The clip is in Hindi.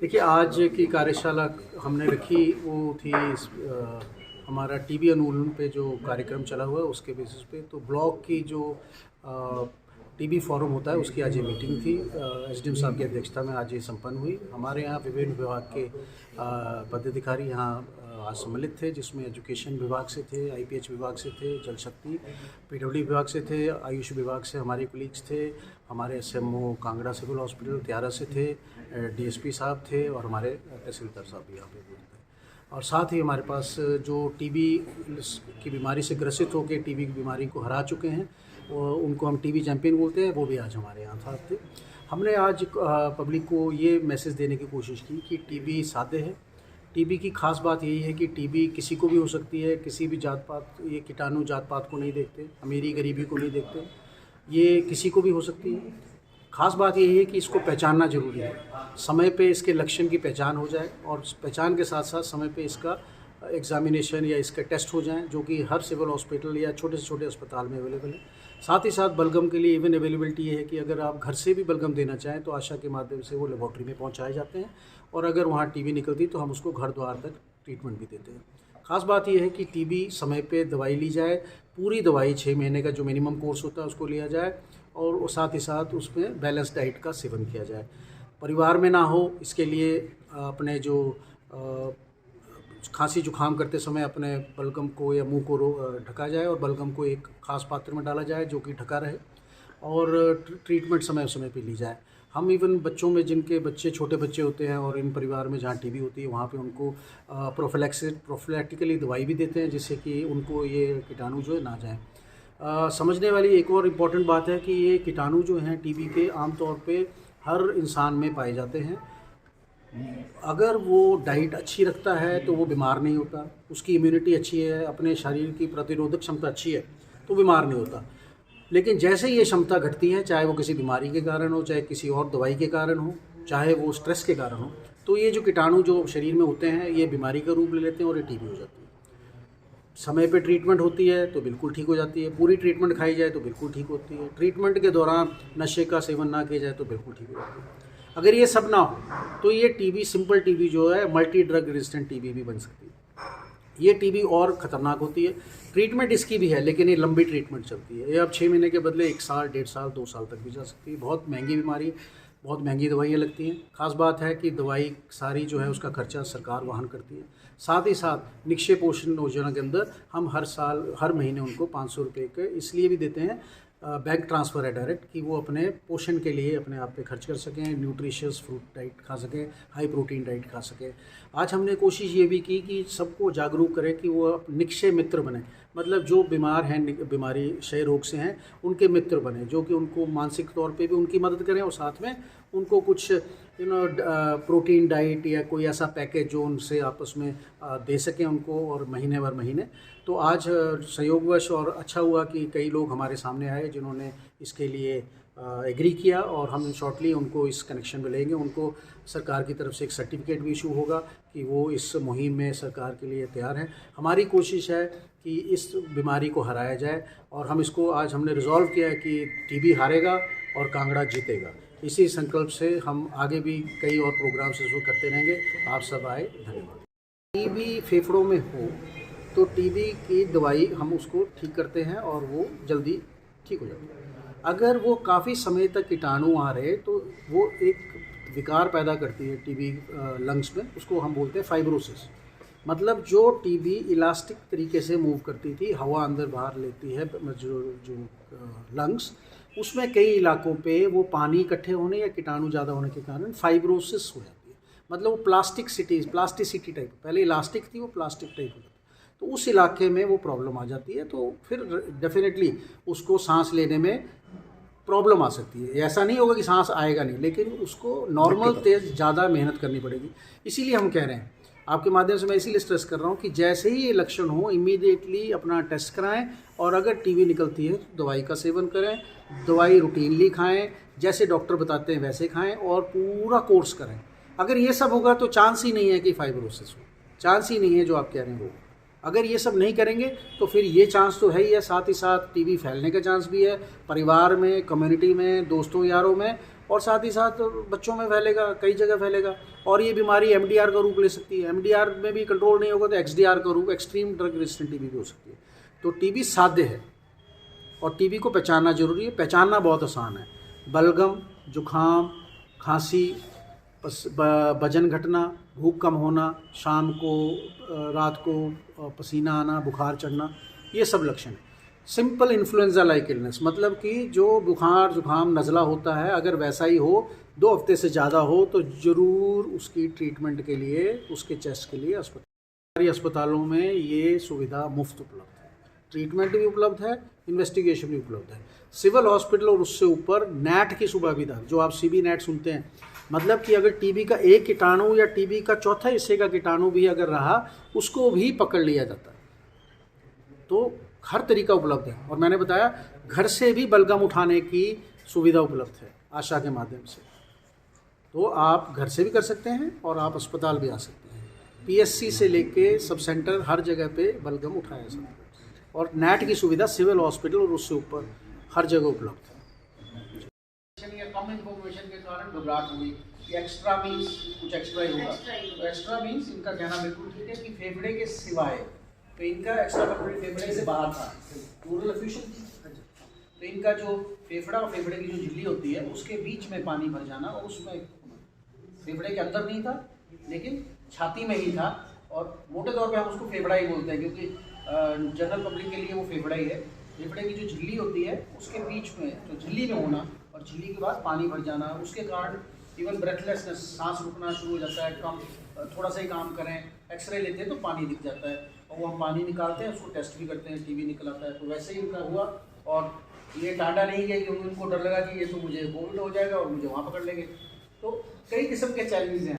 देखिए, आज की कार्यशाला हमने रखी वो थी हमारा टीबी उन्मूलन पे जो कार्यक्रम चला हुआ है उसके बेसिस पे। तो ब्लॉक की जो टीबी फोरम होता है उसकी आज ये मीटिंग थी, एसडीएम साहब की अध्यक्षता में आज ये संपन्न हुई। हमारे यहाँ विभिन्न विभाग के पदाधिकारी यहाँ आज सम्मिलित थे, जिसमें एजुकेशन विभाग से थे, आईपीएच विभाग से थे, जल शक्ति पीडब्ल्यूडी विभाग से थे, आयुष विभाग से हमारे कोलीग्स थे, हमारे एसएमओ कांगड़ा सिविल हॉस्पिटल त्यारा से थे, डीएसपी साहब थे और हमारे तहसीलदार साहब भी यहाँ पे मौजूद थे। और साथ ही हमारे पास जो टीबी की बीमारी से ग्रसित होकर टीबी की बीमारी को हरा चुके हैं और उनको हम टीबी चैंपियन बोलते हैं, वो भी आज हमारे यहाँ साथ थे। हमने आज पब्लिक को ये मैसेज देने की कोशिश की कि टीबी साध्य है। टीबी की खास बात यही है कि टीबी किसी को भी हो सकती है, किसी भी जात पात, ये कीटाणु जात पात को नहीं देखते, अमीरी गरीबी को नहीं देखते, ये किसी को भी हो सकती है। खास बात यही है कि इसको पहचानना ज़रूरी है, समय पे इसके लक्षण की पहचान हो जाए और पहचान के साथ साथ समय पे इसका एग्जामिनेशन या इसके टेस्ट हो जाएं, जो कि हर सिविल हॉस्पिटल या छोटे से छोटे अस्पताल में अवेलेबल है। साथ ही साथ बलगम के लिए इवन अवेलेबिलिटी ये है कि अगर आप घर से भी बलगम देना चाहें तो आशा के माध्यम से वो लेबॉर्ट्री में पहुंचाए जाते हैं और अगर वहाँ टीबी निकलती तो हम उसको घर द्वार तक ट्रीटमेंट भी देते हैं। खास बात यह है कि टीबी समय पे दवाई ली जाए, पूरी दवाई 6 महीने का जो मिनिमम कोर्स होता है उसको लिया जाए और साथ ही साथ उसमें बैलेंस डाइट का सेवन किया जाए। परिवार में ना हो इसके लिए अपने जो खांसी जुखाम करते समय अपने बलगम को या मुंह को ढका जाए और बलगम को एक खास पात्र में डाला जाए जो कि ढका रहे और ट्रीटमेंट समय समय पे ली जाए। हम इवन बच्चों में जिनके बच्चे छोटे बच्चे होते हैं और इन परिवार में जहाँ टीबी होती है वहाँ पे उनको प्रोफिलैक्टिकली दवाई भी देते हैं जिससे कि उनको ये कीटाणु जो है ना जाए। समझने वाली एक और इम्पॉर्टेंट बात है कि ये कीटाणु जो हैं टीबी के आमतौर पे हर इंसान में पाए जाते हैं। अगर वो डाइट अच्छी रखता है तो वो बीमार नहीं होता, उसकी इम्यूनिटी अच्छी है, अपने शरीर की प्रतिरोधक क्षमता अच्छी है तो बीमार नहीं होता। लेकिन जैसे ये क्षमता घटती है, चाहे वो किसी बीमारी के कारण हो, चाहे किसी और दवाई के कारण हो, चाहे वो स्ट्रेस के कारण हो, तो ये जो कीटाणु जो शरीर में होते हैं ये बीमारी का रूप ले लेते हैं और ये टीबी हो जाती है। समय पे ट्रीटमेंट होती है तो बिल्कुल ठीक हो जाती है, पूरी ट्रीटमेंट खाई जाए तो बिल्कुल ठीक होती है, ट्रीटमेंट के दौरान नशे का सेवन ना किया जाए तो बिल्कुल ठीक हो जाती है। अगर ये सब ना हो तो ये टीबी, सिंपल टीबी जो है, मल्टी ड्रग रेजिस्टेंट टीबी भी बन सकती है। ये टीबी और ख़तरनाक होती है। ट्रीटमेंट इसकी भी है लेकिन ये लंबी ट्रीटमेंट चलती है। ये अब 6 महीने के बदले 1 साल, 1.5 साल, 2 साल तक भी जा सकती है। बहुत महंगी बीमारी, बहुत महंगी दवाइयाँ लगती हैं। खास बात है कि दवाई सारी जो है उसका खर्चा सरकार वहन करती है। साथ ही साथ निक्षय पोषण योजना के अंदर हम हर साल, हर महीने उनको 500 रुपये के इसलिए भी देते हैं, बैंक ट्रांसफ़र है डायरेक्ट, कि वो अपने पोषण के लिए अपने आप पे खर्च कर सकें, न्यूट्रिशियस फ्रूट डाइट खा सकें, हाई प्रोटीन डाइट खा सकें। आज हमने कोशिश ये भी की कि सबको जागरूक करें कि वो निक्षय मित्र बने, मतलब जो बीमार हैं, बीमारी क्षय रोग से हैं, उनके मित्र बने, जो कि उनको मानसिक तौर पे भी उनकी मदद करें और साथ में उनको कुछ प्रोटीन डाइट या कोई ऐसा पैकेज जो उनसे आपस में दे सकें उनको, और महीने भर महीने। तो आज संयोगवश और अच्छा हुआ कि कई लोग हमारे सामने आए जिन्होंने इसके लिए एग्री किया और हम शॉर्टली उनको इस कनेक्शन में लेंगे। उनको सरकार की तरफ से एक सर्टिफिकेट भी इशू होगा कि वो इस मुहिम में सरकार के लिए तैयार हैं। हमारी कोशिश है कि इस बीमारी को हराया जाए और हम इसको आज हमने रिजॉल्व किया है कि टीबी हारेगा और कांगड़ा जीतेगा। इसी संकल्प से हम आगे भी कई और प्रोग्राम्स इसको करते रहेंगे। आप सब आए, धन्यवाद। टीबी फेफड़ों में हो तो टीबी की दवाई हम उसको ठीक करते हैं और वो जल्दी ठीक हो जाता है। अगर वो काफ़ी समय तक कीटाणु आ रहे तो वो एक विकार पैदा करती है टीबी लंग्स में, उसको हम बोलते हैं फाइब्रोसिस। मतलब जो टीबी इलास्टिक तरीके से मूव करती थी, हवा अंदर बाहर लेती है जो लंग्स, उसमें कई इलाकों पे वो पानी इकट्ठे होने या कीटाणु ज़्यादा होने के कारण फाइब्रोसिस हो जाती है। मतलब वो प्लास्टिसिटी टाइप, पहले इलास्टिक थी वो प्लास्टिक टाइप हो जाती है, तो उस इलाके में वो प्रॉब्लम आ जाती है। तो फिर डेफिनेटली उसको सांस लेने में प्रॉब्लम आ सकती है। ऐसा नहीं होगा कि सांस आएगा नहीं, लेकिन उसको नॉर्मल तेज ज़्यादा मेहनत करनी पड़ेगी। इसीलिए हम कह रहे हैं, आपके माध्यम से मैं इसीलिए स्ट्रेस कर रहा हूँ कि जैसे ही ये लक्षण हो इमीडिएटली अपना टेस्ट कराएं और अगर टीबी निकलती है तो दवाई का सेवन करें, दवाई रूटीनली खाएं, जैसे डॉक्टर बताते हैं वैसे खाएं और पूरा कोर्स करें। अगर ये सब होगा तो चांस ही नहीं है कि फाइब्रोसिस हो, चांस ही नहीं है जो आप कह रहे हैं वो। अगर ये सब नहीं करेंगे तो फिर ये चांस तो है ही है, साथ ही साथ टीबी फैलने का चांस भी है परिवार में, कम्युनिटी में, दोस्तों यारों में, और साथ ही साथ बच्चों में फैलेगा, कई जगह फैलेगा, और ये बीमारी एमडीआर का रूप ले सकती है। एमडीआर में भी कंट्रोल नहीं होगा तो एक्सडीआर का रूप, एक्सट्रीम ड्रग रेजिस्टेंट टीबी भी हो सकती है। तो टीबी साध्य है और टीबी को पहचानना जरूरी है। पहचानना बहुत आसान है। बलगम, जुखाम, खांसी, वजन घटना, भूख कम होना, शाम को रात को पसीना आना, बुखार चढ़ना, ये सब लक्षण है। सिंपल इन्फ्लुएंजा लाइक इलनेस, मतलब कि जो बुखार जुखाम नज़ला होता है, अगर वैसा ही हो, 2 हफ्ते से ज़्यादा हो, तो ज़रूर उसकी ट्रीटमेंट के लिए, उसके चेस्ट के लिए सरकारी अस्पतालों में ये सुविधा मुफ्त उपलब्ध है। ट्रीटमेंट भी उपलब्ध है, इन्वेस्टिगेशन भी उपलब्ध है। सिविल हॉस्पिटल और उससे ऊपर नैट की सुविधा, जो आप सीबी नेट सुनते हैं, मतलब कि अगर टीबी का एक कीटाणु या टीबी का चौथा हिस्से का कीटाणु भी अगर रहा, उसको भी पकड़ लिया जाता है। तो हर तरीका उपलब्ध है। और मैंने बताया घर से भी बलगम उठाने की सुविधा उपलब्ध है आशा के माध्यम से। तो आप घर से भी कर सकते हैं और आप अस्पताल भी आ सकते हैं। पीएससी से लेके सब सेंटर, हर जगह पे बलगम उठाया जाता है। और नैट की सुविधा सिविल हॉस्पिटल और उससे ऊपर हर जगह उपलब्ध है। कम इन्फॉर्मेशन के कारण घबराहट हुई, एक्स्ट्रा मीन्स कुछ एक्स्ट्रा ही होगा। तो एक्स्ट्रा मीन्स इनका कहना बिल्कुल ठीक है कि फेफड़े के सिवाय, तो इनका एक्स्ट्रा पल्मोनरी फेफड़े से बाहर था, प्लूरल एफ्यूजन थी। तो इनका जो फेफड़ा और फेफड़े की जो झिल्ली होती है, उसके बीच में पानी भर जाना, और उसमें फेफड़े के अंदर नहीं था लेकिन छाती में ही था। और मोटे तौर पे हम उसको फेफड़ा ही बोलते हैं, क्योंकि जनरल पब्लिक के लिए वो फेफड़ा ही है। फेफड़े की जो झिल्ली होती है उसके बीच में, तो झिल्ली में होना और झिल्ली के बाद पानी भर जाना, उसके कारण इवन ब्रेथलेसनेस, सांस रुकना शुरू हो जाता है। कम थोड़ा सा ही काम करें, एक्सरे लेते हैं तो पानी दिख जाता है, और वो हम पानी निकालते हैं, उसको टेस्ट भी करते हैं, टीबी निकल आता है। तो वैसे ही उनका हुआ, और ये टाटा नहीं गया क्योंकि उनको डर लगा कि ये तो मुझे कोविड हो जाएगा और मुझे वहाँ पकड़ लेंगे। तो कई किस्म के चैलेंजेस हैं।